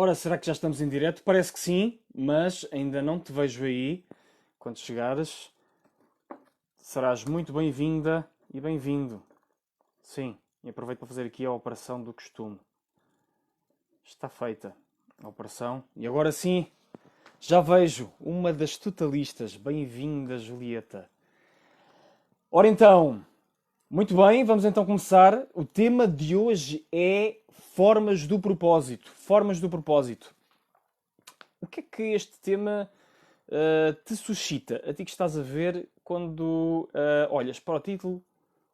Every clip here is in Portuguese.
Ora, será que já estamos em direto? Parece que sim, mas ainda não te vejo aí. Quando chegares, serás muito bem-vinda e bem-vindo. Sim, e aproveito para fazer aqui a operação do costume. Está feita a operação. E agora sim, já vejo uma das totalistas. Bem-vinda, Julieta. Ora então, muito bem, vamos então começar. O tema de hoje é formas do propósito. Formas do propósito. O que é que este tema te suscita? A ti que estás a ver quando olhas para o título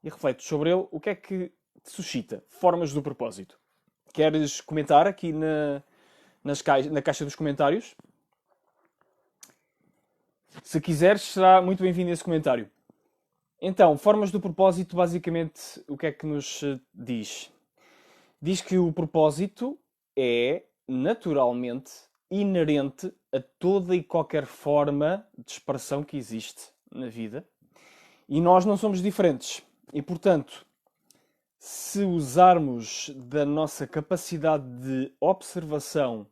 e refletes sobre ele, o que é que te suscita? Formas do propósito. Queres comentar aqui na caixa dos comentários? Se quiseres, será muito bem-vindo esse comentário. Então, formas do propósito, basicamente, o que é que nos diz? Diz que o propósito é, naturalmente, inerente a toda e qualquer forma de expressão que existe na vida. E nós não somos diferentes. E, portanto, se usarmos da nossa capacidade de observação,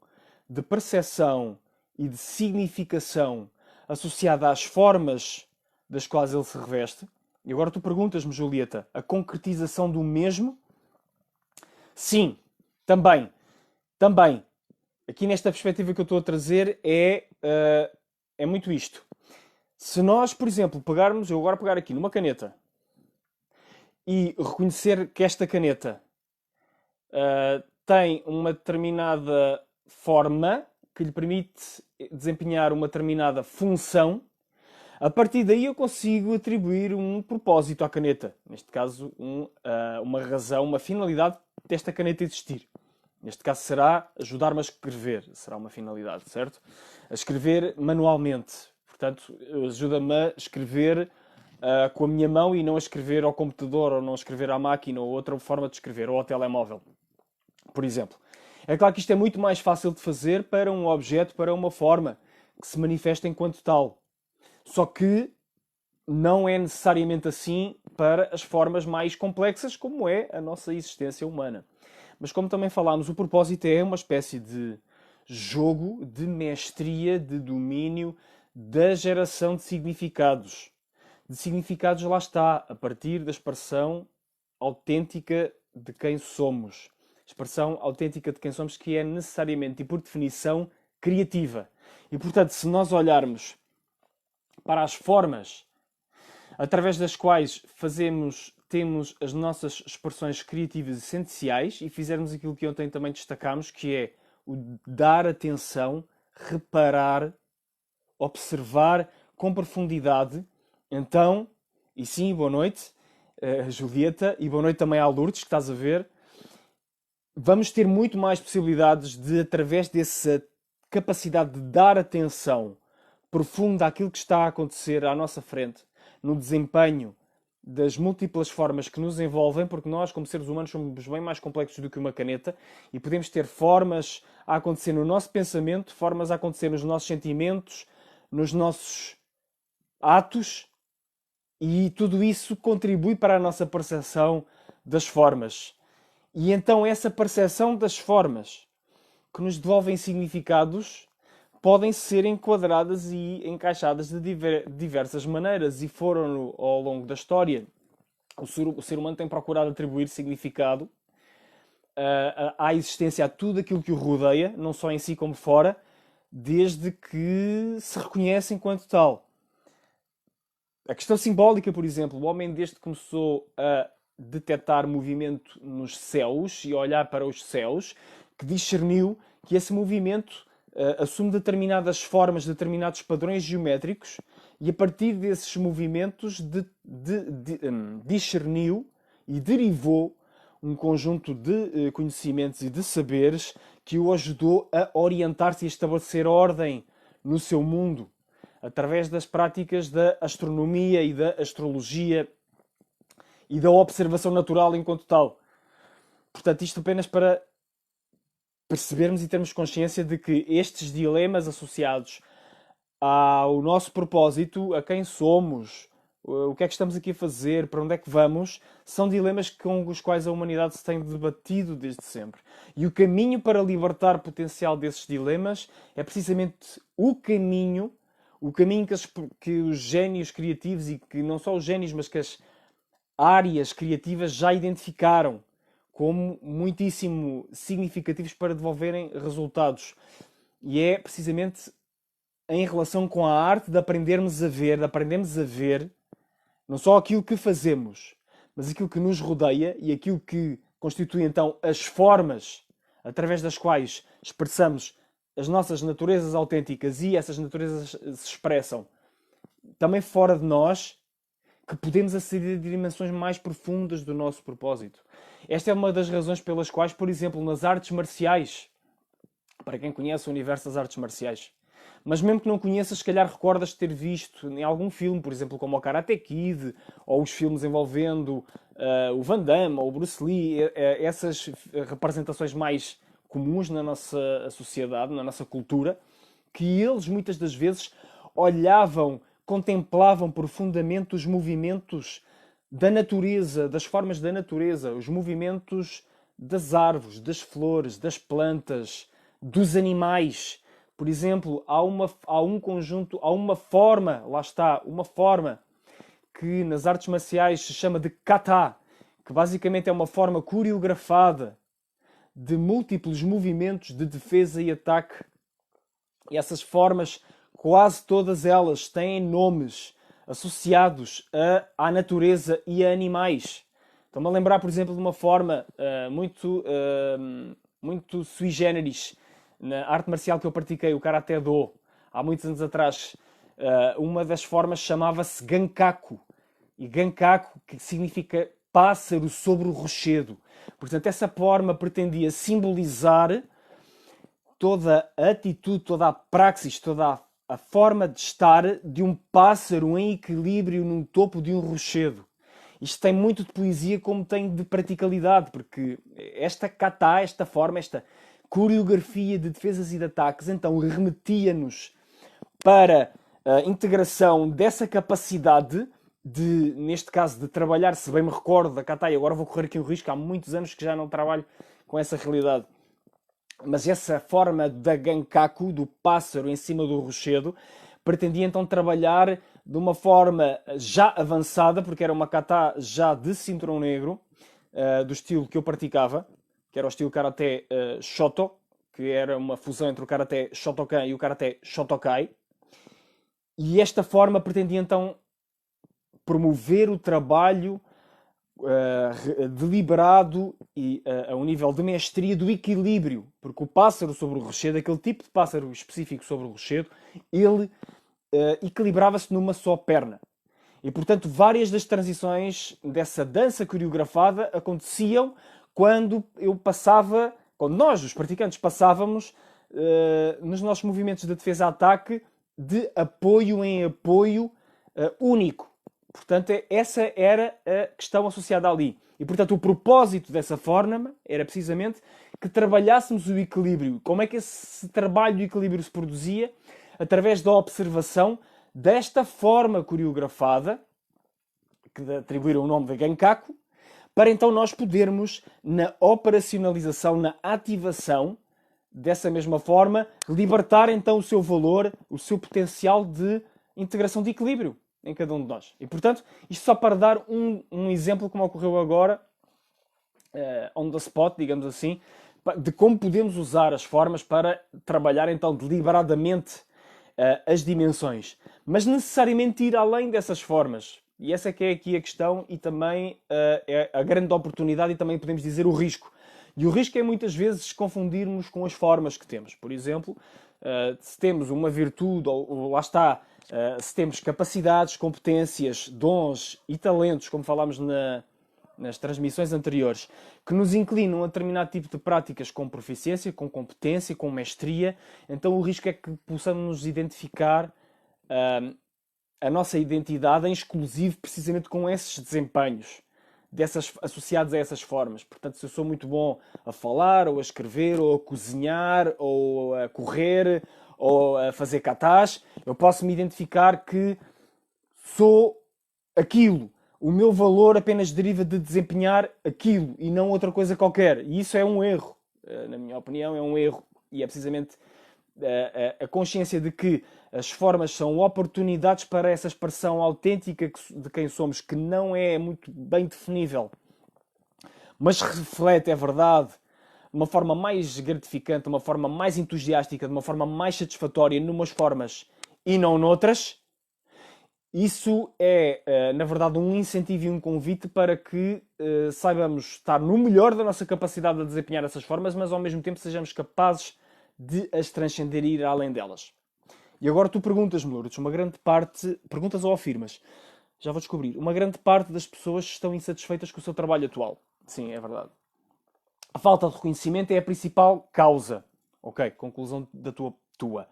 de percepção e de significação associada às formas das quais ele se reveste, e agora tu perguntas-me, Julieta, a concretização do mesmo? Sim, também. Também. Aqui nesta perspectiva que eu estou a trazer é muito isto. Se nós, por exemplo, pegarmos, eu agora pegar aqui numa caneta e reconhecer que esta caneta tem uma determinada forma que lhe permite desempenhar uma determinada função, a partir daí eu consigo atribuir um propósito à caneta. Neste caso, uma razão, uma finalidade desta caneta existir. Neste caso será ajudar-me a escrever. Será uma finalidade, certo? A escrever manualmente. Portanto, ajuda-me a escrever com a minha mão e não a escrever ao computador ou não a escrever à máquina ou outra forma de escrever, ou ao telemóvel, por exemplo. É claro que isto é muito mais fácil de fazer para um objeto, para uma forma que se manifesta enquanto tal. Só que não é necessariamente assim para as formas mais complexas, como é a nossa existência humana. Mas como também falámos, o propósito é uma espécie de jogo de mestria, de domínio, da geração de significados. De significados, lá está, a partir da expressão autêntica de quem somos. Expressão autêntica de quem somos, que é necessariamente e por definição criativa. E portanto, se nós olharmos para as formas através das quais temos as nossas expressões criativas essenciais e fizermos aquilo que ontem também destacámos, que é o dar atenção, reparar, observar com profundidade. Então, e sim, boa noite, Julieta, e boa noite também à Lourdes, que estás a ver. Vamos ter muito mais possibilidades de, através dessa capacidade de dar atenção profunda àquilo que está a acontecer à nossa frente, no desempenho das múltiplas formas que nos envolvem, porque nós, como seres humanos, somos bem mais complexos do que uma caneta e podemos ter formas a acontecer no nosso pensamento, formas a acontecer nos nossos sentimentos, nos nossos atos, e tudo isso contribui para a nossa percepção das formas. E então essa percepção das formas que nos devolvem significados podem ser enquadradas e encaixadas de diversas maneiras e foram ao longo da história. O ser humano tem procurado atribuir significado à existência, a tudo aquilo que o rodeia, não só em si como fora, desde que se reconhece enquanto tal. A questão simbólica, por exemplo, o homem desde que começou a detectar movimento nos céus e a olhar para os céus, que discerniu que esse movimento assume determinadas formas, determinados padrões geométricos e a partir desses movimentos discerniu e derivou um conjunto de conhecimentos e de saberes que o ajudou a orientar-se e a estabelecer ordem no seu mundo através das práticas da astronomia e da astrologia e da observação natural enquanto tal. Portanto, isto apenas para percebermos e termos consciência de que estes dilemas associados ao nosso propósito, a quem somos, o que é que estamos aqui a fazer, para onde é que vamos, são dilemas com os quais a humanidade se tem debatido desde sempre. E o caminho para libertar potencial desses dilemas é precisamente o caminho que os génios criativos, e que não só os génios, mas que as áreas criativas já identificaram como muitíssimo significativos para devolverem resultados. E é precisamente em relação com a arte de aprendermos a ver, não só aquilo que fazemos, mas aquilo que nos rodeia e aquilo que constitui então as formas através das quais expressamos as nossas naturezas autênticas, e essas naturezas se expressam também fora de nós, que podemos aceder a dimensões mais profundas do nosso propósito. Esta é uma das razões pelas quais, por exemplo, nas artes marciais, para quem conhece o universo das artes marciais, mas mesmo que não conheças, se calhar recordas de ter visto em algum filme, por exemplo, como o Karate Kid, ou os filmes envolvendo o Van Damme ou o Bruce Lee, essas representações mais comuns na nossa sociedade, na nossa cultura, que eles muitas das vezes olhavam, contemplavam profundamente os movimentos da natureza, das formas da natureza, os movimentos das árvores, das flores, das plantas, dos animais. Por exemplo, há um conjunto, há uma forma, lá está, uma forma que nas artes marciais se chama de kata, que basicamente é uma forma coreografada de múltiplos movimentos de defesa e ataque. E essas formas, quase todas elas, têm nomes associados à natureza e a animais. Estou-me a lembrar, por exemplo, de uma forma muito sui generis na arte marcial que eu pratiquei, o Karate Do, há muitos anos atrás. Uma das formas chamava-se Gankaku. E Gankaku, que significa pássaro sobre o rochedo. Portanto, essa forma pretendia simbolizar toda a atitude, toda a praxis, toda a forma de estar de um pássaro em equilíbrio no topo de um rochedo. Isto tem muito de poesia como tem de praticalidade, porque esta kata, esta forma, esta coreografia de defesas e de ataques, então remetia-nos para a integração dessa capacidade de, neste caso, de trabalhar, se bem me recordo da kata, e agora vou correr aqui um risco, há muitos anos que já não trabalho com essa realidade, mas essa forma da Gankaku, do pássaro em cima do rochedo, pretendia então trabalhar de uma forma já avançada, porque era uma kata já de cinturão negro, do estilo que eu praticava, que era o estilo Karate Shoto, que era uma fusão entre o Karate Shotokan e o Karate Shotokai. E esta forma pretendia então promover o trabalho deliberado e a um nível de mestria do equilíbrio, porque o pássaro sobre o rochedo, aquele tipo de pássaro específico sobre o rochedo, ele equilibrava-se numa só perna. E, portanto, várias das transições dessa dança coreografada aconteciam quando nós, os praticantes, passávamos nos nossos movimentos de defesa-ataque de apoio em apoio único. Portanto, essa era a questão associada ali. E, portanto, o propósito dessa forma era precisamente que trabalhássemos o equilíbrio. Como é que esse trabalho de equilíbrio se produzia? Através da observação desta forma coreografada, que atribuíram o nome de Gankaku, para então nós podermos, na operacionalização, na ativação dessa mesma forma, libertar então o seu valor, o seu potencial de integração de equilíbrio em cada um de nós. E, portanto, isto só para dar um exemplo como ocorreu agora, on the spot, digamos assim, de como podemos usar as formas para trabalhar então deliberadamente as dimensões. Mas necessariamente ir além dessas formas. E essa é que é aqui a questão e também é a grande oportunidade e também podemos dizer o risco. E o risco é muitas vezes confundirmos com as formas que temos. Por exemplo, se temos uma virtude, ou lá está, se temos capacidades, competências, dons e talentos, como falámos nas transmissões anteriores, que nos inclinam a determinado tipo de práticas com proficiência, com competência, com mestria, então o risco é que possamos nos identificar a nossa identidade em exclusivo precisamente com esses desempenhos associados a essas formas. Portanto, se eu sou muito bom a falar, ou a escrever, ou a cozinhar, ou a correr, ou a fazer katas, eu posso me identificar que sou aquilo. O meu valor apenas deriva de desempenhar aquilo e não outra coisa qualquer. E isso é um erro. Na minha opinião, é um erro. E é precisamente a consciência de que as formas são oportunidades para essa expressão autêntica de quem somos, que não é muito bem definível, mas reflete, é verdade, de uma forma mais gratificante, de uma forma mais entusiástica, de uma forma mais satisfatória, numas formas e não noutras. Isso é, na verdade, um incentivo e um convite para que saibamos estar no melhor da nossa capacidade de desempenhar essas formas, mas ao mesmo tempo sejamos capazes de as transcender e ir além delas. E agora tu perguntas-me, Lourdes, uma grande parte, perguntas ou afirmas, já vou descobrir, uma grande parte das pessoas estão insatisfeitas com o seu trabalho atual. Sim, é verdade. A falta de reconhecimento é a principal causa. Ok, conclusão da tua.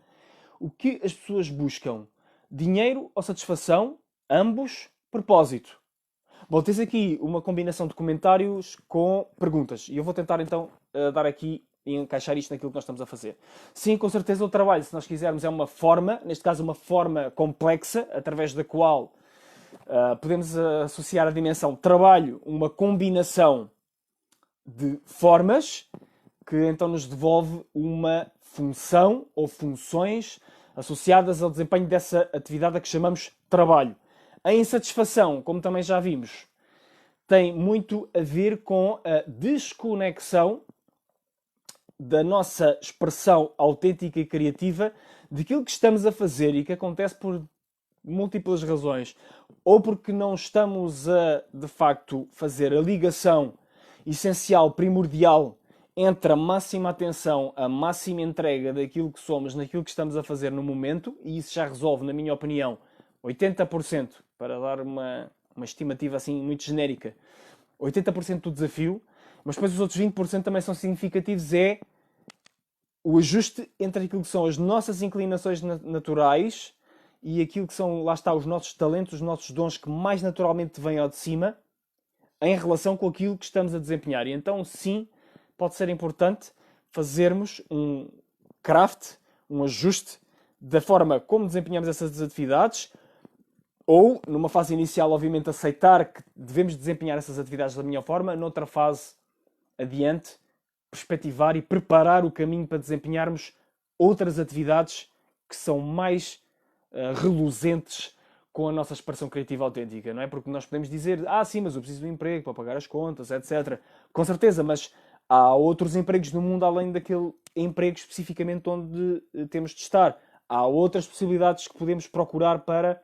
O que as pessoas buscam? Dinheiro ou satisfação? Ambos, propósito. Bom, tens aqui uma combinação de comentários com perguntas. E eu vou tentar então dar aqui e encaixar isto naquilo que nós estamos a fazer. Sim, com certeza o trabalho, se nós quisermos, é uma forma, neste caso uma forma complexa, através da qual podemos associar a dimensão trabalho, uma combinação de formas que então nos devolve uma função ou funções associadas ao desempenho dessa atividade a que chamamos trabalho. A insatisfação, como também já vimos, tem muito a ver com a desconexão da nossa expressão autêntica e criativa daquilo que estamos a fazer e que acontece por múltiplas razões. Ou porque não estamos a, de facto, fazer a ligação essencial, primordial, entre a máxima atenção, a máxima entrega daquilo que somos, naquilo que estamos a fazer no momento, e isso já resolve, na minha opinião, 80%, para dar uma estimativa assim muito genérica, 80% do desafio, mas depois os outros 20% também são significativos, é o ajuste entre aquilo que são as nossas inclinações naturais e aquilo que são, lá está, os nossos talentos, os nossos dons que mais naturalmente vêm ao de cima, em relação com aquilo que estamos a desempenhar. E então, sim, pode ser importante fazermos um craft, um ajuste da forma como desempenhamos essas atividades, ou, numa fase inicial, obviamente, aceitar que devemos desempenhar essas atividades da melhor forma, noutra fase adiante, perspectivar e preparar o caminho para desempenharmos outras atividades que são mais reluzentes com a nossa expressão criativa autêntica, não é? Porque nós podemos dizer, sim, mas eu preciso de um emprego para pagar as contas, etc. Com certeza, mas há outros empregos no mundo além daquele emprego especificamente onde temos de estar. Há outras possibilidades que podemos procurar para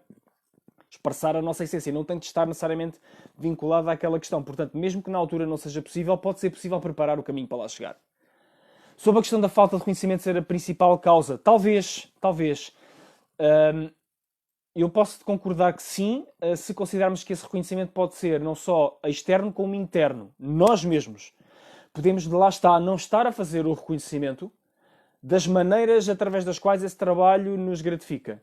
expressar a nossa essência. Não tem de estar necessariamente vinculado àquela questão. Portanto, mesmo que na altura não seja possível, pode ser possível preparar o caminho para lá chegar. Sobre a questão da falta de reconhecimento ser a principal causa, talvez, eu posso concordar que sim, se considerarmos que esse reconhecimento pode ser não só externo como interno, nós mesmos. Podemos, de lá está, não estar a fazer o reconhecimento das maneiras através das quais esse trabalho nos gratifica.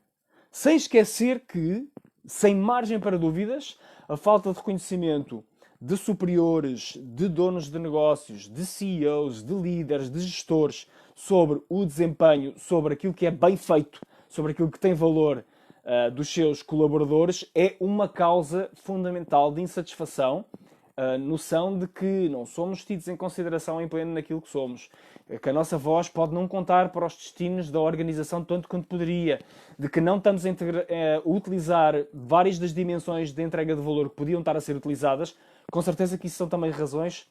Sem esquecer que, sem margem para dúvidas, a falta de reconhecimento de superiores, de donos de negócios, de CEOs, de líderes, de gestores sobre o desempenho, sobre aquilo que é bem feito, sobre aquilo que tem valor dos seus colaboradores, é uma causa fundamental de insatisfação, a noção de que não somos tidos em consideração em pleno naquilo que somos, que a nossa voz pode não contar para os destinos da organização tanto quanto poderia, de que não estamos a utilizar várias das dimensões de entrega de valor que podiam estar a ser utilizadas. Com certeza que isso são também razões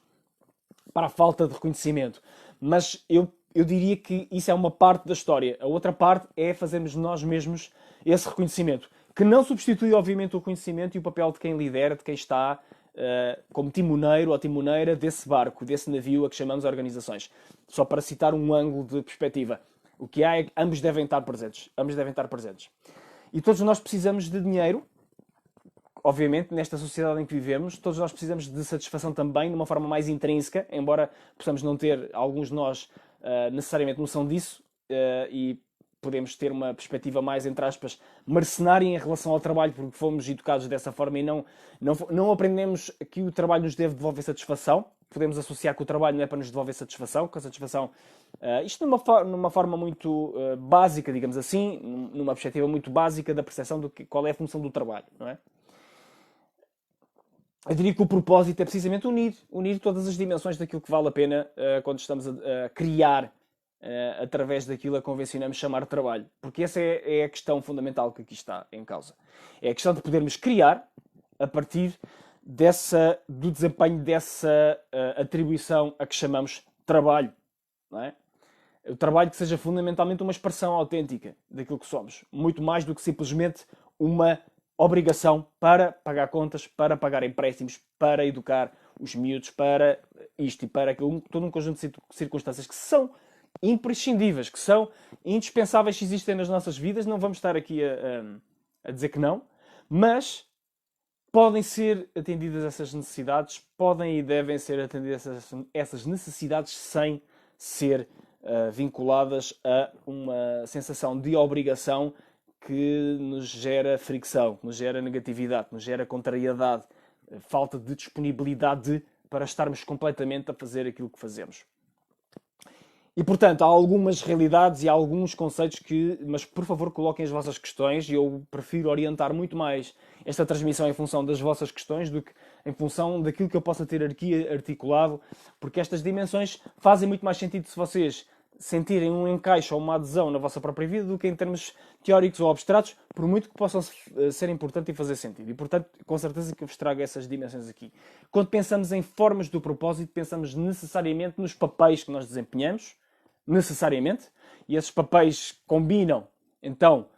para a falta de reconhecimento. Mas eu diria que isso é uma parte da história. A outra parte é fazermos nós mesmos esse reconhecimento, que não substitui, obviamente, o reconhecimento e o papel de quem lidera, de quem está como timoneiro ou timoneira desse barco, desse navio a que chamamos organizações. Só para citar um ângulo de perspectiva. O que há é que ambos devem estar presentes. Ambos devem estar presentes. E todos nós precisamos de dinheiro, obviamente, nesta sociedade em que vivemos. Todos nós precisamos de satisfação também, de uma forma mais intrínseca, embora possamos não ter, alguns de nós, necessariamente noção disso, e podemos ter uma perspectiva mais, entre aspas, mercenária em relação ao trabalho, porque fomos educados dessa forma e não aprendemos que o trabalho nos deve devolver satisfação. Podemos associar que o trabalho não é para nos devolver satisfação, que a satisfação, isto numa forma muito básica, digamos assim, numa perspectiva muito básica da percepção de qual é a função do trabalho, não é? eu diria que o propósito é precisamente unir todas as dimensões daquilo que vale a pena quando estamos a criar através daquilo a convencionamos chamar de trabalho. Porque essa é a questão fundamental que aqui está em causa. É a questão de podermos criar a partir do desempenho dessa atribuição a que chamamos trabalho. Não é? O trabalho que seja fundamentalmente uma expressão autêntica daquilo que somos. Muito mais do que simplesmente uma obrigação para pagar contas, para pagar empréstimos, para educar os miúdos, para isto e para aquilo. Todo um conjunto de circunstâncias que são imprescindíveis, que são indispensáveis se existem nas nossas vidas. Não vamos estar aqui a dizer que não, mas podem ser atendidas essas necessidades, podem e devem ser atendidas essas necessidades sem ser vinculadas a uma sensação de obrigação que nos gera fricção, que nos gera negatividade, que nos gera contrariedade, falta de disponibilidade para estarmos completamente a fazer aquilo que fazemos. E, portanto, há algumas realidades e há alguns conceitos mas por favor coloquem as vossas questões, e eu prefiro orientar muito mais esta transmissão em função das vossas questões do que em função daquilo que eu possa ter aqui articulado, porque estas dimensões fazem muito mais sentido se vocês sentirem um encaixe ou uma adesão na vossa própria vida do que em termos teóricos ou abstratos, por muito que possam ser importantes e fazer sentido. E, portanto, com certeza que eu vos trago essas dimensões aqui. Quando pensamos em formas do propósito, pensamos necessariamente nos papéis que nós desempenhamos, necessariamente, e esses papéis combinam, então,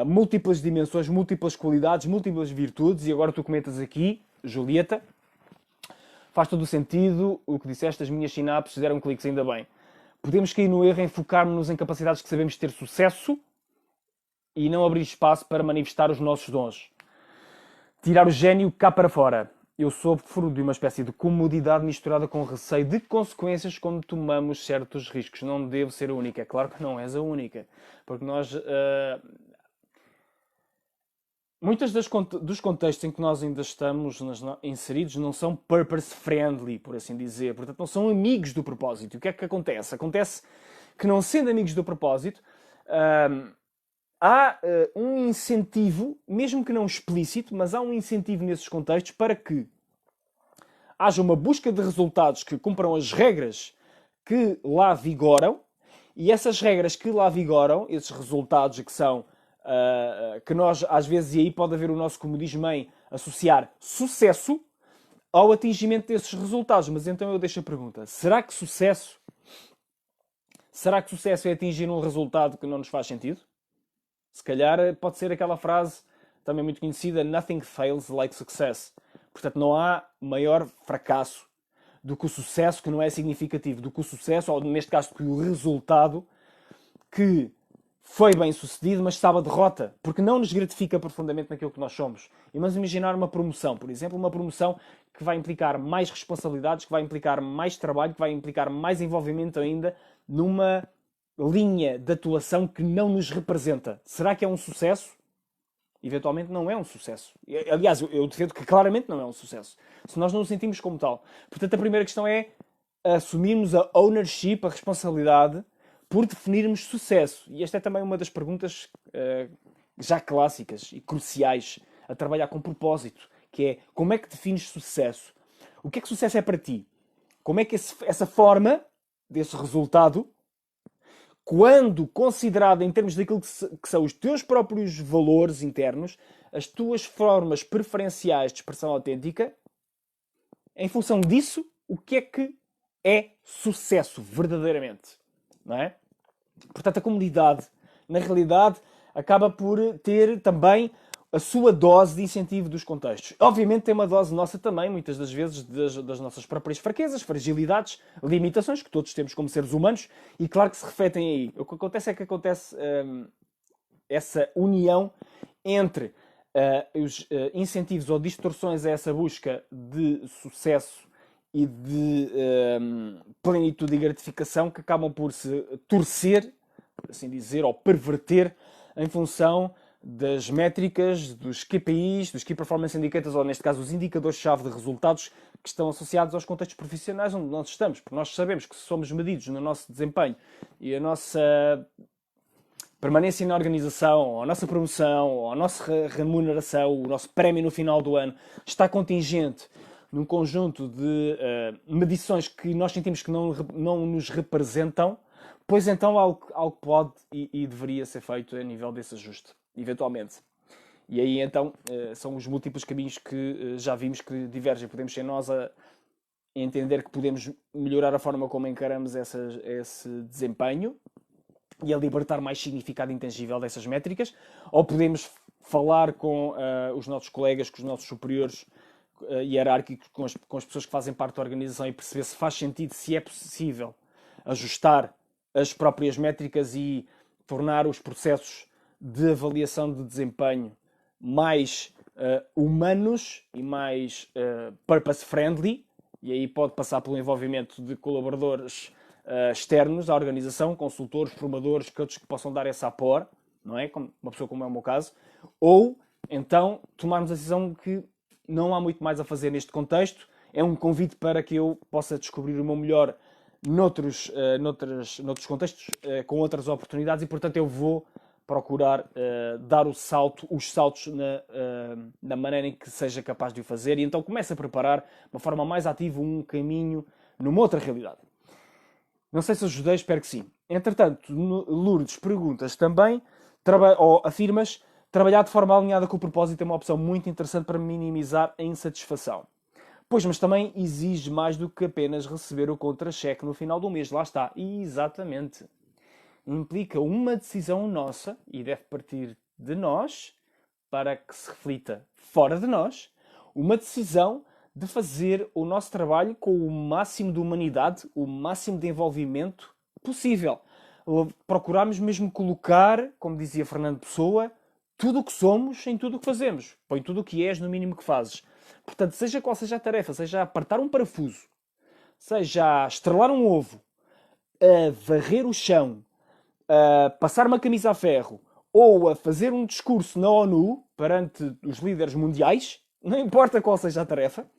múltiplas dimensões, múltiplas qualidades, múltiplas virtudes, e agora tu comentas aqui, Julieta, faz todo o sentido o que disseste, as minhas sinapses deram cliques, ainda bem. Podemos cair no erro em focarmos-nos em capacidades que sabemos ter sucesso e não abrir espaço para manifestar os nossos dons. Tirar o gênio cá para fora. Eu sofro de uma espécie de comodidade misturada com receio de consequências quando tomamos certos riscos. Não devo ser a única. É claro que não és a única. Porque nós... muitos dos contextos em que nós ainda estamos inseridos não são purpose-friendly, por assim dizer. Portanto, não são amigos do propósito. E o que é que acontece? Acontece que, não sendo amigos do propósito, há um incentivo, mesmo que não explícito, mas há um incentivo nesses contextos para que haja uma busca de resultados que cumpram as regras que lá vigoram, e essas regras que lá vigoram, esses resultados que são que nós, às vezes, e aí pode haver o nosso comodismo em associar sucesso ao atingimento desses resultados. Mas então eu deixo a pergunta, será que sucesso é atingir um resultado que não nos faz sentido? Se calhar pode ser aquela frase também muito conhecida, nothing fails like success. Portanto, não há maior fracasso do que o sucesso que não é significativo, do que o sucesso, ou neste caso, do que o resultado que foi bem sucedido, mas sabe a derrota, porque não nos gratifica profundamente naquilo que nós somos. E vamos imaginar uma promoção, por exemplo, uma promoção que vai implicar mais responsabilidades, que vai implicar mais trabalho, que vai implicar mais envolvimento ainda numa linha de atuação que não nos representa. Será que é um sucesso? Eventualmente não é um sucesso. Aliás, eu defendo que claramente não é um sucesso, se nós não o sentimos como tal. Portanto, a primeira questão é assumirmos a ownership, a responsabilidade, por definirmos sucesso. E esta é também uma das perguntas já clássicas e cruciais a trabalhar com propósito, que é, como é que defines sucesso? O que é que sucesso é para ti? Como é que essa forma, desse resultado, quando considerada em termos daquilo que são os teus próprios valores internos, as tuas formas preferenciais de expressão autêntica, em função disso, o que é sucesso verdadeiramente? Não é? Portanto, a comunidade, na realidade, acaba por ter também a sua dose de incentivo dos contextos. Obviamente tem uma dose nossa também, muitas das vezes, das nossas próprias fraquezas, fragilidades, limitações, que todos temos como seres humanos, e claro que se refletem aí. O que acontece é que acontece essa união entre os incentivos ou distorções a essa busca de sucesso e de plenitude e gratificação, que acabam por se torcer, por assim dizer, ou perverter em função das métricas, dos KPIs, dos Key Performance Indicators, ou neste caso os indicadores-chave de resultados que estão associados aos contextos profissionais onde nós estamos, porque nós sabemos que se somos medidos no nosso desempenho e a nossa permanência na organização, ou a nossa promoção, ou a nossa remuneração, o nosso prémio no final do ano está contingente num conjunto de medições que nós sentimos que não nos representam, pois então algo pode e deveria ser feito a nível desse ajuste, eventualmente. E aí então são os múltiplos caminhos que já vimos que divergem. Podemos ser nós a entender que podemos melhorar a forma como encaramos esse desempenho e a libertar mais significado intangível dessas métricas, ou podemos falar com os nossos colegas, com os nossos superiores hierárquicos, com as pessoas que fazem parte da organização e perceber se faz sentido, se é possível ajustar as próprias métricas e tornar os processos de avaliação de desempenho mais humanos e mais purpose-friendly, e aí pode passar pelo envolvimento de colaboradores externos à organização, consultores, formadores, coaches que possam dar esse apoio, não é? Como uma pessoa como é o meu caso, ou então tomarmos a decisão que não há muito mais a fazer neste contexto, é um convite para que eu possa descobrir o meu melhor noutros contextos, com outras oportunidades, e portanto eu vou procurar dar os saltos na maneira em que seja capaz de o fazer, e então começo a preparar de uma forma mais ativa um caminho numa outra realidade. Não sei se ajudei, espero que sim. Entretanto, Lourdes, perguntas também, ou afirmas, trabalhar de forma alinhada com o propósito é uma opção muito interessante para minimizar a insatisfação. Pois, mas também exige mais do que apenas receber o contra-cheque no final do mês. Lá está. Exatamente. Implica uma decisão nossa, e deve partir de nós, para que se reflita fora de nós, uma decisão de fazer o nosso trabalho com o máximo de humanidade, o máximo de envolvimento possível. Procurarmos mesmo colocar, como dizia Fernando Pessoa, tudo o que somos em tudo o que fazemos. Põe tudo o que és no mínimo que fazes. Portanto, seja qual seja a tarefa, seja apertar um parafuso, seja estrelar um ovo, a varrer o chão, a passar uma camisa a ferro ou a fazer um discurso na ONU perante os líderes mundiais, não importa qual seja a tarefa,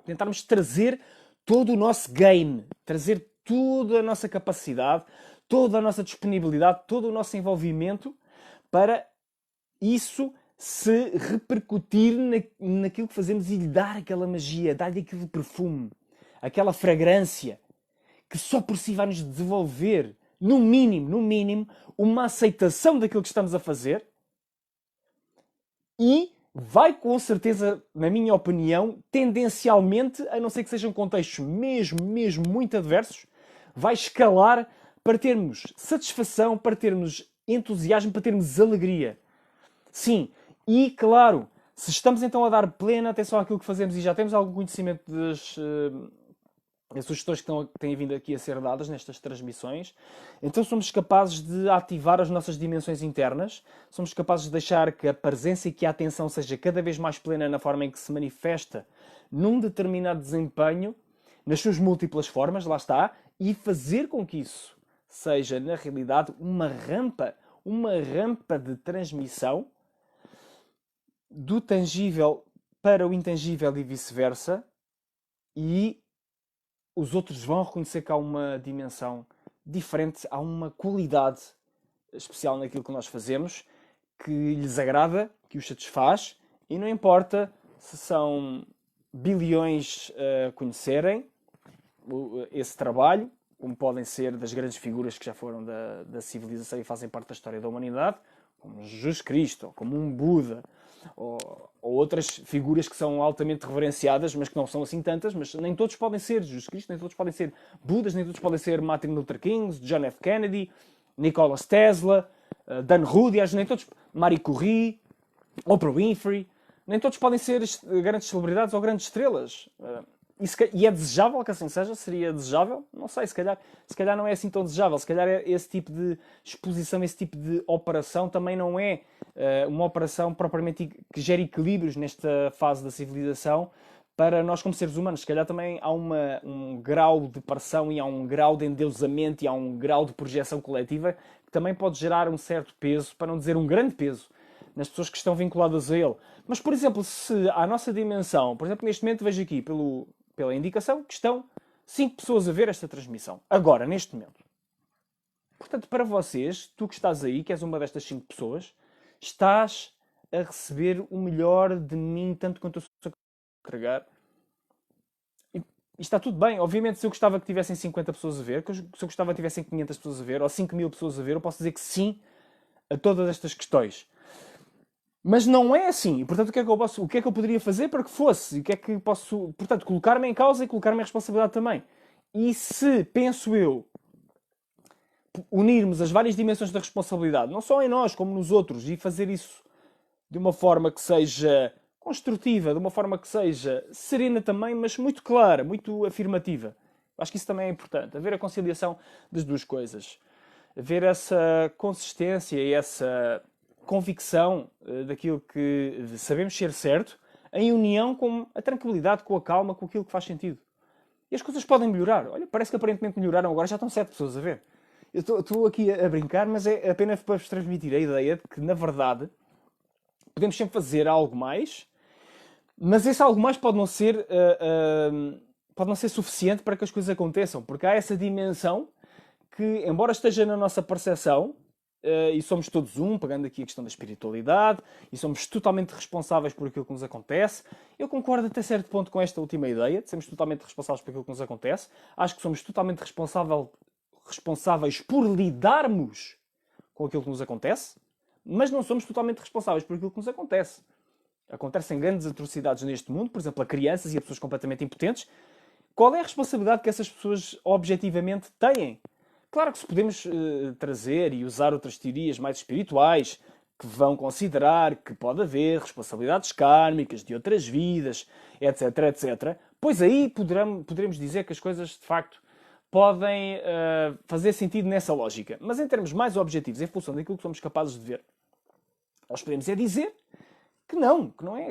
tentarmos trazer todo o nosso game, trazer toda a nossa capacidade, toda a nossa disponibilidade, todo o nosso envolvimento para isso se repercutir naquilo que fazemos e lhe dar aquela magia, dar-lhe aquele perfume, aquela fragrância que só por si vai nos devolver, no mínimo, uma aceitação daquilo que estamos a fazer e vai com certeza, na minha opinião, tendencialmente, a não ser que sejam contextos mesmo muito adversos, vai escalar para termos satisfação, para termos entusiasmo, para termos alegria. Sim, e claro, se estamos então a dar plena atenção àquilo que fazemos e já temos algum conhecimento das sugestões que têm vindo aqui a ser dadas nestas transmissões, então somos capazes de ativar as nossas dimensões internas, somos capazes de deixar que a presença e que a atenção seja cada vez mais plena na forma em que se manifesta num determinado desempenho, nas suas múltiplas formas, lá está, e fazer com que isso seja, na realidade, uma rampa de transmissão do tangível para o intangível e vice-versa, e os outros vão reconhecer que há uma dimensão diferente, há uma qualidade especial naquilo que nós fazemos, que lhes agrada, que os satisfaz, e não importa se são bilhões a conhecerem esse trabalho, como podem ser das grandes figuras que já foram da civilização e fazem parte da história da humanidade, como Jesus Cristo, ou como um Buda, ou outras figuras que são altamente reverenciadas, mas que não são assim tantas, mas nem todos podem ser Jesus Cristo, nem todos podem ser Budas, nem todos podem ser Martin Luther King, John F. Kennedy, Nikola Tesla, Dan Rudyard, nem todos, Marie Curie, Oprah Winfrey, nem todos podem ser grandes celebridades ou grandes estrelas. E é desejável que assim seja? Seria desejável? Não sei, se calhar não é assim tão desejável. Se calhar esse tipo de exposição, esse tipo de operação também não é uma operação propriamente que gere equilíbrios nesta fase da civilização para nós como seres humanos. Se calhar também há um grau de pressão e há um grau de endeusamento e há um grau de projeção coletiva que também pode gerar um certo peso, para não dizer um grande peso, nas pessoas que estão vinculadas a ele. Mas, por exemplo, se a nossa dimensão, por exemplo, neste momento vejo aqui pela indicação que estão 5 pessoas a ver esta transmissão. Agora, neste momento. Portanto, para vocês, tu que estás aí, que és uma destas 5 pessoas, estás a receber o melhor de mim, tanto quanto eu sou a entregar E está tudo bem. Obviamente, se eu gostava que tivessem 50 pessoas a ver, se eu gostava que tivessem 500 pessoas a ver, ou 5.000 pessoas a ver, eu posso dizer que sim a todas estas questões. Mas não é assim. E, portanto, o que é que eu poderia fazer para que fosse? E o que é que posso, portanto, colocar-me em causa e colocar-me em responsabilidade também. E se, penso eu, unirmos as várias dimensões da responsabilidade, não só em nós, como nos outros, e fazer isso de uma forma que seja construtiva, de uma forma que seja serena também, mas muito clara, muito afirmativa. Acho que isso também é importante. Haver a conciliação das duas coisas. Haver essa consistência e essa convicção daquilo que sabemos ser certo, em união com a tranquilidade, com a calma, com aquilo que faz sentido. E as coisas podem melhorar. Olha, parece que aparentemente melhoraram agora, já estão 7 pessoas a ver. Eu estou aqui a brincar, mas é apenas para vos transmitir a ideia de que, na verdade, podemos sempre fazer algo mais, mas esse algo mais pode não ser suficiente para que as coisas aconteçam, porque há essa dimensão que, embora esteja na nossa percepção, e somos todos pegando aqui a questão da espiritualidade, e somos totalmente responsáveis por aquilo que nos acontece. Eu concordo até certo ponto com esta última ideia, de sermos totalmente responsáveis por aquilo que nos acontece. Acho que somos totalmente responsáveis por lidarmos com aquilo que nos acontece, mas não somos totalmente responsáveis por aquilo que nos acontece. Acontecem grandes atrocidades neste mundo, por exemplo, a crianças e a pessoas completamente impotentes. Qual é a responsabilidade que essas pessoas objetivamente têm? Claro que se podemos trazer e usar outras teorias mais espirituais que vão considerar que pode haver responsabilidades kármicas de outras vidas, etc, etc, pois aí poderemos dizer que as coisas, de facto, podem fazer sentido nessa lógica. Mas em termos mais objetivos, em função daquilo que somos capazes de ver, nós podemos dizer que não é.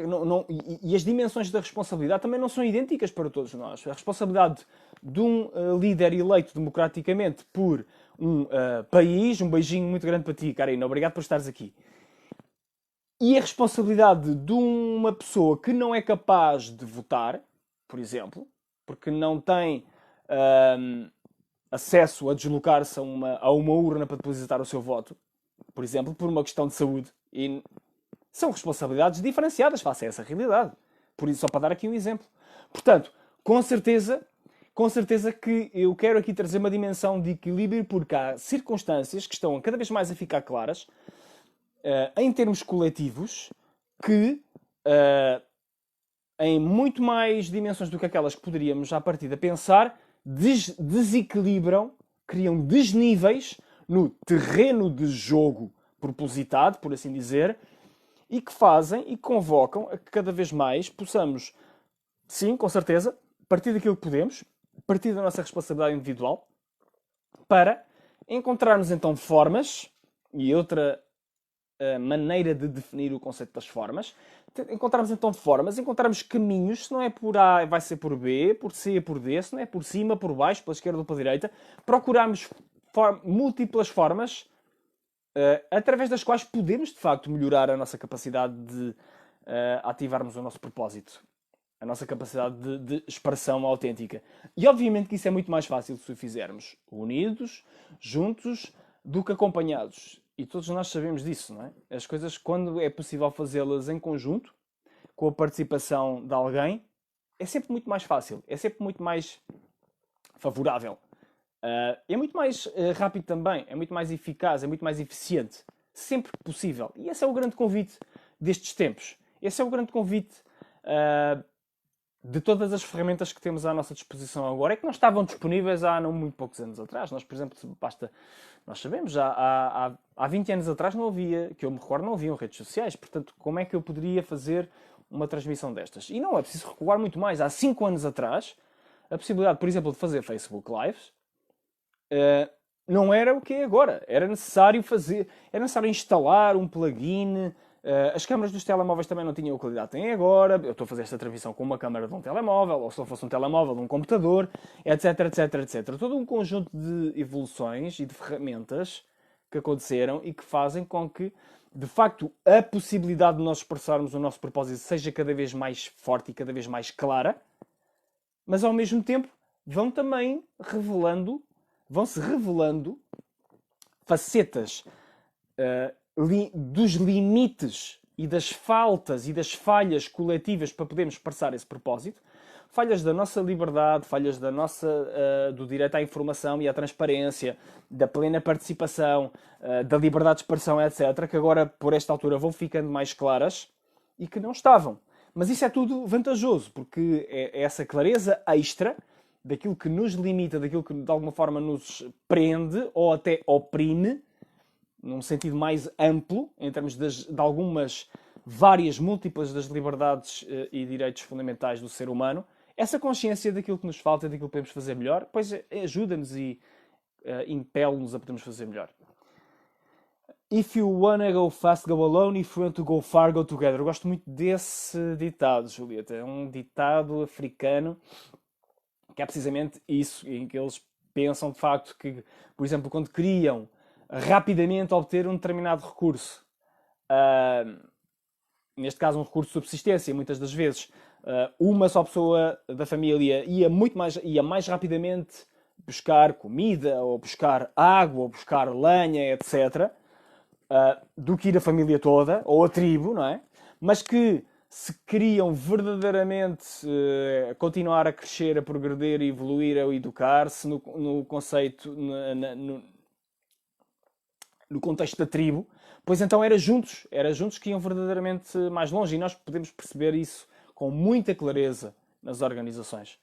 E as dimensões da responsabilidade também não são idênticas para todos nós. A responsabilidade de um líder eleito democraticamente por um país, um beijinho muito grande para ti, Karina, obrigado por estares aqui. E a responsabilidade de uma pessoa que não é capaz de votar, por exemplo, porque não tem acesso a deslocar-se a uma urna para depositar o seu voto, por exemplo, por uma questão de saúde. E são responsabilidades diferenciadas face a essa realidade. Por isso, só para dar aqui um exemplo. Portanto, com certeza que eu quero aqui trazer uma dimensão de equilíbrio, porque há circunstâncias que estão cada vez mais a ficar claras, em termos coletivos, que em muito mais dimensões do que aquelas que poderíamos à partida pensar, desequilibram, criam desníveis no terreno de jogo propositado, por assim dizer, e que fazem e convocam a que cada vez mais possamos, sim, com certeza, partir daquilo que podemos, partir da nossa responsabilidade individual, para encontrarmos então formas, e outra maneira de definir o conceito das formas, encontrarmos então formas, encontrarmos caminhos, se não é por A vai ser por B, por C por D, se não é por cima, por baixo, pela esquerda ou pela direita, procurarmos múltiplas formas através das quais podemos, de facto, melhorar a nossa capacidade de ativarmos o nosso propósito. A nossa capacidade de expressão autêntica. E obviamente que isso é muito mais fácil se o fizermos unidos, juntos, do que acompanhados. E todos nós sabemos disso, não é? As coisas, quando é possível fazê-las em conjunto, com a participação de alguém, é sempre muito mais fácil. É sempre muito mais favorável. É muito mais rápido também, é muito mais eficaz, é muito mais eficiente, sempre que possível. E esse é o grande convite destes tempos. Esse é o grande convite de todas as ferramentas que temos à nossa disposição agora, é que não estavam disponíveis há não muito poucos anos atrás. Nós, por exemplo, nós sabemos, há 20 anos atrás não havia, que eu me recordo, não haviam redes sociais. Portanto, como é que eu poderia fazer uma transmissão destas? E não é preciso recuar muito mais. Há 5 anos atrás, a possibilidade, por exemplo, de fazer Facebook Lives não era o que é agora. Era necessário instalar um plugin. As câmaras dos telemóveis também não tinham a qualidade que têm agora. Eu estou a fazer esta transmissão com uma câmara de um telemóvel, ou se não fosse um telemóvel, de um computador, etc, etc, etc. Todo um conjunto de evoluções e de ferramentas que aconteceram e que fazem com que, de facto, a possibilidade de nós expressarmos o nosso propósito seja cada vez mais forte e cada vez mais clara, mas ao mesmo tempo vão-se revelando facetas dos limites e das faltas e das falhas coletivas para podermos expressar esse propósito, falhas da nossa liberdade, falhas do direito à informação e à transparência, da plena participação, da liberdade de expressão, etc., que agora, por esta altura, vão ficando mais claras e que não estavam. Mas isso é tudo vantajoso, porque é essa clareza extra daquilo que nos limita, daquilo que de alguma forma nos prende ou até oprime, num sentido mais amplo, em termos de algumas várias múltiplas das liberdades e direitos fundamentais do ser humano. Essa consciência daquilo que nos falta, daquilo que podemos fazer melhor, pois ajuda-nos e impele-nos a podermos fazer melhor. If you wanna go fast, go alone. If you want to go far, go together. Eu gosto muito desse ditado, Julieta. É um ditado africano que é precisamente isso, em que eles pensam de facto que, por exemplo, quando queriam rapidamente obter um determinado recurso, neste caso um recurso de subsistência, muitas das vezes uma só pessoa da família ia mais rapidamente buscar comida, ou buscar água, ou buscar lenha, etc., do que ir a família toda, ou a tribo, não é? Mas que se queriam verdadeiramente continuar a crescer, a progredir, a evoluir, a educar-se no conceito, no contexto da tribo, pois então era juntos que iam verdadeiramente mais longe, e nós podemos perceber isso com muita clareza nas organizações.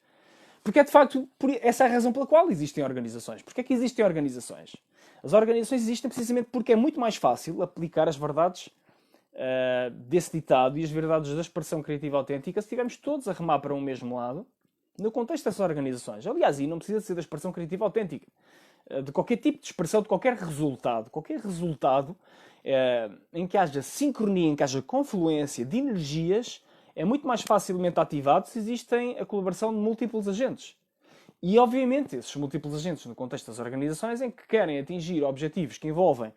Porque é de facto essa é a razão pela qual existem organizações. Porquê é que existem organizações? As organizações existem precisamente porque é muito mais fácil aplicar as verdades desse ditado e as verdades da expressão criativa autêntica se estivermos todos a remar para um mesmo lado, no contexto dessas organizações. Aliás, e não precisa ser da expressão criativa autêntica. De qualquer tipo de expressão, de qualquer resultado em que haja sincronia, em que haja confluência de energias, é muito mais facilmente ativado se existem a colaboração de múltiplos agentes. E, obviamente, esses múltiplos agentes, no contexto das organizações, em que querem atingir objetivos que envolvem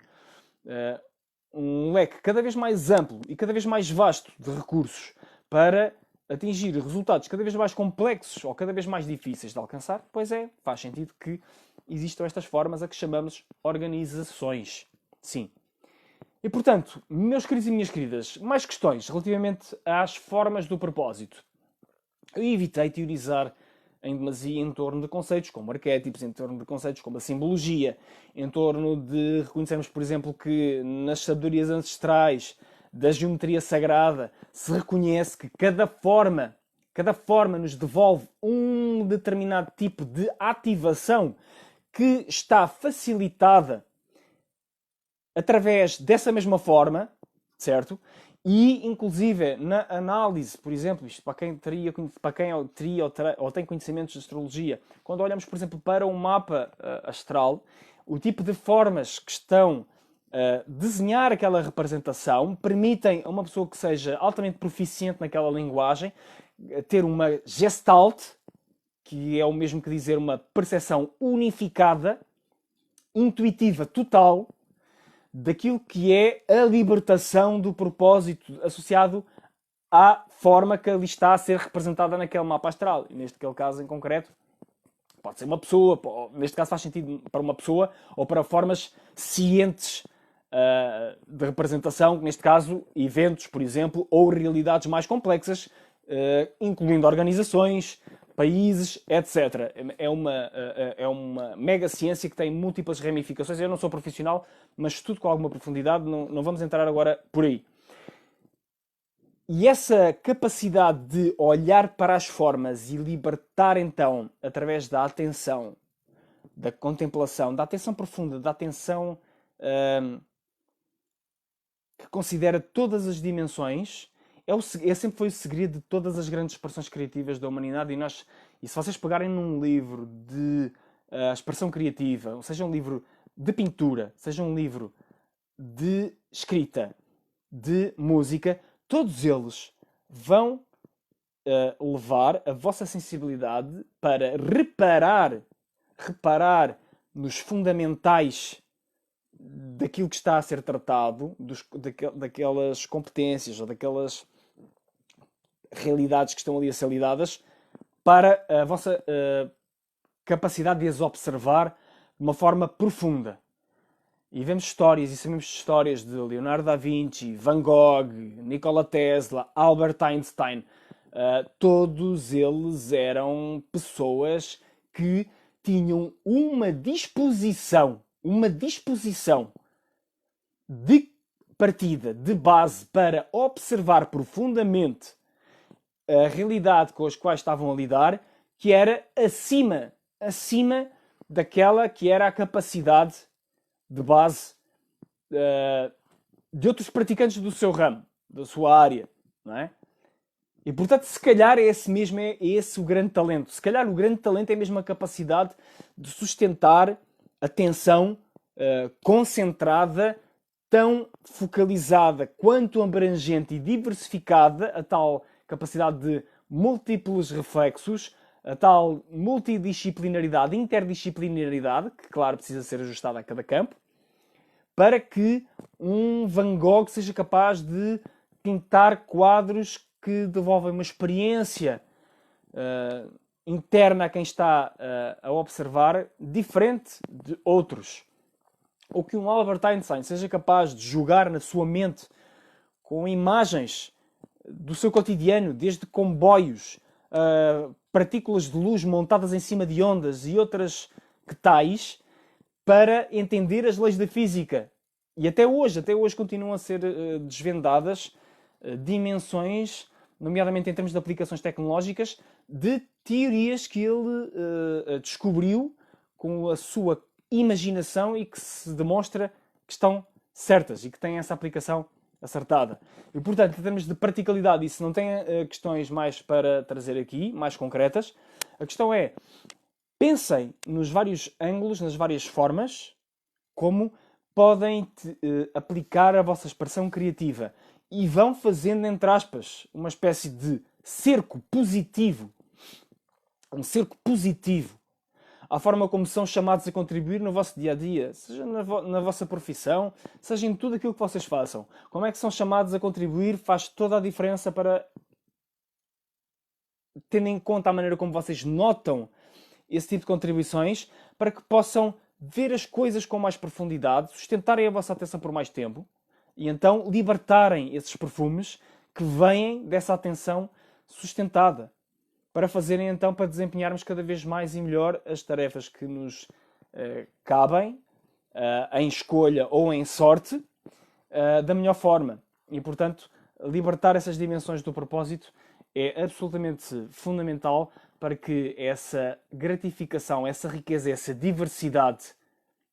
um leque cada vez mais amplo e cada vez mais vasto de recursos para atingir resultados cada vez mais complexos ou cada vez mais difíceis de alcançar, pois faz sentido que existam estas formas a que chamamos organizações. Sim. E, portanto, meus queridos e minhas queridas, mais questões relativamente às formas do propósito. Eu evitei teorizar em demasia em torno de conceitos como arquétipos, em torno de conceitos como a simbologia, em torno de reconhecermos, por exemplo, que nas sabedorias ancestrais da geometria sagrada se reconhece que cada forma nos devolve um determinado tipo de ativação que está facilitada através dessa mesma forma, certo? E, inclusive, na análise, por exemplo, isto para quem teria ou tem conhecimentos de astrologia, quando olhamos, por exemplo, para um mapa astral, o tipo de formas que estão a desenhar aquela representação permitem a uma pessoa que seja altamente proficiente naquela linguagem ter uma gestalt, que é o mesmo que dizer uma percepção unificada, intuitiva, total, daquilo que é a libertação do propósito associado à forma que ali está a ser representada naquele mapa astral. E neste caso em concreto, pode ser uma pessoa, neste caso faz sentido para uma pessoa, ou para formas cientes de representação, neste caso eventos, por exemplo, ou realidades mais complexas, incluindo organizações, países, etc. É uma mega ciência que tem múltiplas ramificações. Eu não sou profissional, mas estudo com alguma profundidade, não vamos entrar agora por aí. E essa capacidade de olhar para as formas e libertar, então, através da atenção, da contemplação, da atenção profunda, da atenção que considera todas as dimensões, sempre foi o segredo de todas as grandes expressões criativas da humanidade. E se vocês pegarem num livro de expressão criativa, ou seja um livro de pintura, seja um livro de escrita, de música, todos eles vão levar a vossa sensibilidade para reparar nos fundamentais daquilo que está a ser tratado, daquelas competências ou daquelas realidades que estão ali a ser lidadas, para a vossa capacidade de as observar de uma forma profunda. E vemos histórias, e sabemos histórias de Leonardo da Vinci, Van Gogh, Nikola Tesla, Albert Einstein, todos eles eram pessoas que tinham uma disposição de partida, de base, para observar profundamente a realidade com as quais estavam a lidar, que era acima daquela que era a capacidade de base de outros praticantes do seu ramo, da sua área, não é? E, portanto, se calhar é esse o grande talento. Se calhar o grande talento é mesmo a capacidade de sustentar atenção concentrada, tão focalizada quanto abrangente e diversificada, a tal capacidade de múltiplos reflexos, a tal multidisciplinaridade, interdisciplinaridade, que, claro, precisa ser ajustada a cada campo, para que um Van Gogh seja capaz de pintar quadros que devolvem uma experiência interna a quem está a observar, diferente de outros. Ou que um Albert Einstein seja capaz de jogar na sua mente com imagens do seu cotidiano, desde comboios, partículas de luz montadas em cima de ondas e outras que tais, para entender as leis da física. E até hoje continuam a ser desvendadas dimensões, nomeadamente em termos de aplicações tecnológicas, de teorias que ele descobriu com a sua imaginação e que se demonstra que estão certas e que têm essa aplicação acertada. E, portanto, em termos de praticalidade, isso não tem questões mais para trazer aqui, mais concretas. A questão é, pensem nos vários ângulos, nas várias formas, como podem aplicar a vossa expressão criativa. E vão fazendo, entre aspas, uma espécie de cerco positivo. Um cerco positivo à forma como são chamados a contribuir no vosso dia-a-dia, seja na vossa profissão, seja em tudo aquilo que vocês façam. Como é que são chamados a contribuir faz toda a diferença para, tendo em conta a maneira como vocês notam esse tipo de contribuições, para que possam ver as coisas com mais profundidade, sustentarem a vossa atenção por mais tempo e então libertarem esses perfumes que vêm dessa atenção sustentada, para desempenharmos cada vez mais e melhor as tarefas que nos cabem, em escolha ou em sorte, da melhor forma. E, portanto, libertar essas dimensões do propósito é absolutamente fundamental para que essa gratificação, essa riqueza, essa diversidade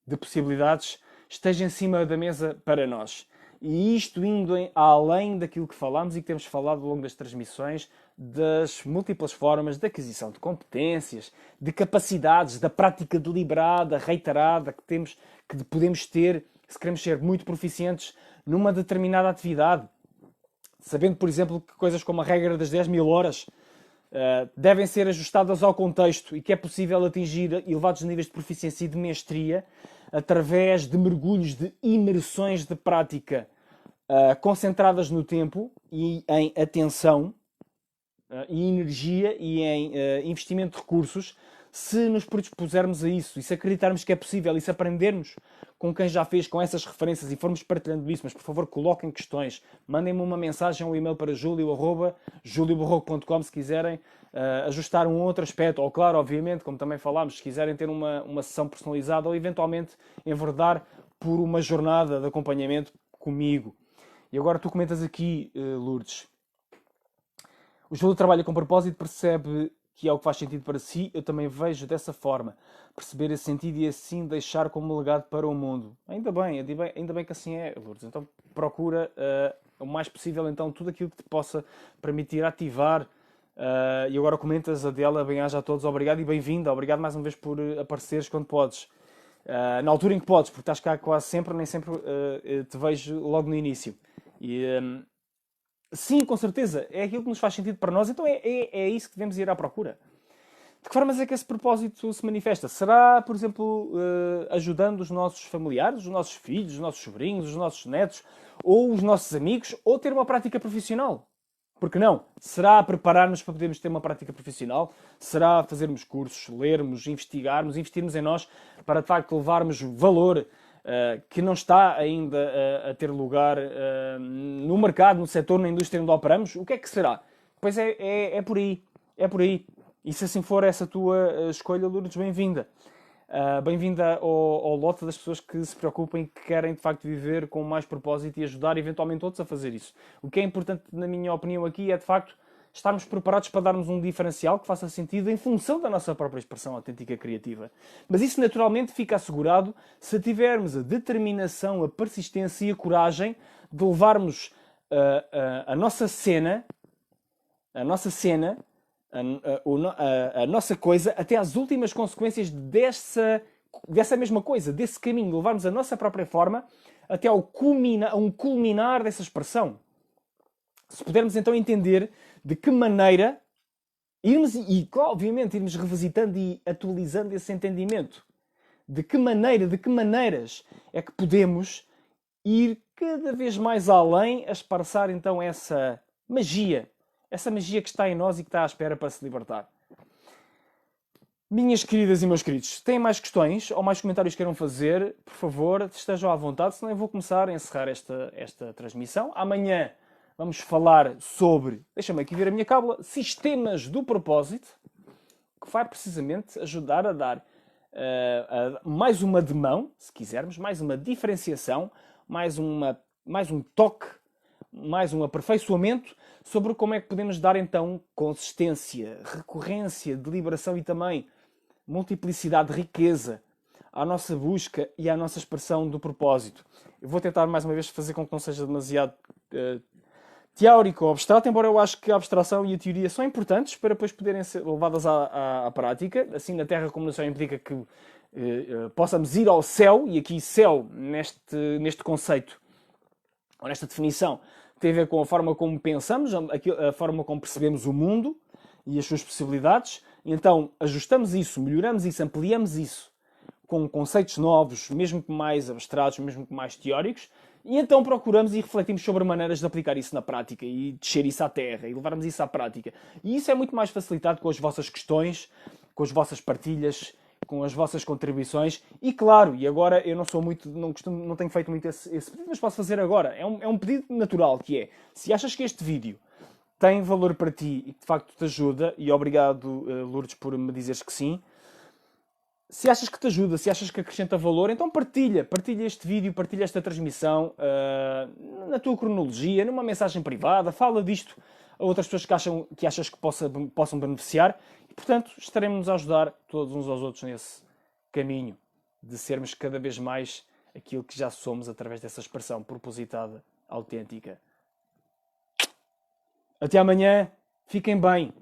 de possibilidades esteja em cima da mesa para nós. E isto indo além daquilo que falámos e que temos falado ao longo das transmissões, das múltiplas formas de aquisição de competências, de capacidades, da prática deliberada, reiterada, que podemos ter se queremos ser muito proficientes numa determinada atividade. Sabendo, por exemplo, que coisas como a regra das 10.000 horas devem ser ajustadas ao contexto e que é possível atingir elevados níveis de proficiência e de mestria através de mergulhos de imersões de prática concentradas no tempo e em atenção e energia e em investimento de recursos, se nos predispusermos a isso e se acreditarmos que é possível e se aprendermos com quem já fez, com essas referências e formos partilhando isso, mas por favor coloquem questões, mandem-me uma mensagem ou um e-mail para julio@juliobarroco.com se quiserem ajustar um outro aspecto, ou claro, obviamente, como também falámos, se quiserem ter uma sessão personalizada ou eventualmente enverdar por uma jornada de acompanhamento comigo. E agora tu comentas aqui, Lourdes, o Júlio trabalha com propósito, percebe que é o que faz sentido para si, eu também vejo dessa forma. Perceber esse sentido e assim deixar como legado para o mundo. Ainda bem que assim é, Lourdes. Então procura o mais possível então tudo aquilo que te possa permitir ativar. E agora comentas a dela, bem-aja a todos, obrigado e bem-vinda. Obrigado mais uma vez por apareceres quando podes. Na altura em que podes, porque estás cá quase sempre, nem sempre te vejo logo no início. E... sim, com certeza, é aquilo que nos faz sentido para nós, então é isso que devemos ir à procura. De que formas é que esse propósito se manifesta? Será, por exemplo, ajudando os nossos familiares, os nossos filhos, os nossos sobrinhos, os nossos netos, ou os nossos amigos, ou ter uma prática profissional? Por que não? Será preparar-nos para podermos ter uma prática profissional? Será fazermos cursos, lermos, investigarmos, investirmos em nós para, de facto, levarmos valor que não está ainda a ter lugar no mercado, no setor, na indústria onde operamos? O que é que será? pois é por aí. É por aí. E se assim for essa tua escolha, Lourdes, bem-vinda. Bem-vinda ao lote das pessoas que se preocupam e que querem, de facto, viver com mais propósito e ajudar, eventualmente, outros a fazer isso. O que é importante, na minha opinião, aqui é, de facto, estarmos preparados para darmos um diferencial que faça sentido em função da nossa própria expressão autêntica criativa. Mas isso, naturalmente, fica assegurado se tivermos a determinação, a persistência e a coragem de levarmos a nossa cena, a nossa coisa, até às últimas consequências dessa mesma coisa, desse caminho, levarmos a nossa própria forma até ao culminar dessa expressão. Se pudermos então entender de que maneira obviamente, irmos revisitando e atualizando esse entendimento. De que maneiras é que podemos ir cada vez mais além a esparçar então essa magia que está em nós e que está à espera para se libertar. Minhas queridas e meus queridos, têm mais questões ou mais comentários que queiram fazer, por favor, estejam à vontade, senão eu vou começar a encerrar esta transmissão. Amanhã vamos falar sobre, deixa-me aqui ver a minha cábula, sistemas do propósito, que vai precisamente ajudar a dar mais uma demão, se quisermos, mais uma diferenciação, mais um toque, mais um aperfeiçoamento sobre como é que podemos dar então consistência, recorrência, deliberação e também multiplicidade de riqueza à nossa busca e à nossa expressão do propósito. Eu vou tentar mais uma vez fazer com que não seja demasiado teórico ou abstrato, embora eu acho que a abstração e a teoria são importantes para depois poderem ser levadas à prática. Assim, na Terra como no céu implica que possamos ir ao céu, e aqui céu, neste conceito, ou nesta definição, tem a ver com a forma como pensamos, a forma como percebemos o mundo e as suas possibilidades. E então, ajustamos isso, melhoramos isso, ampliamos isso com conceitos novos, mesmo que mais abstratos, mesmo que mais teóricos, e então procuramos e refletimos sobre maneiras de aplicar isso na prática e descer isso à terra e levarmos isso à prática. E isso é muito mais facilitado com as vossas questões, com as vossas partilhas, com as vossas contribuições. E claro, e agora eu não tenho feito muito esse pedido, mas posso fazer agora. É um pedido natural, que é, se achas que este vídeo tem valor para ti e que de facto te ajuda, e obrigado, Lourdes, por me dizeres que sim. Se achas que te ajuda, se achas que acrescenta valor, então partilha este vídeo, partilha esta transmissão na tua cronologia, numa mensagem privada, fala disto a outras pessoas que achas que possam beneficiar e, portanto, estaremos a ajudar todos uns aos outros nesse caminho de sermos cada vez mais aquilo que já somos através dessa expressão propositada, autêntica. Até amanhã, fiquem bem.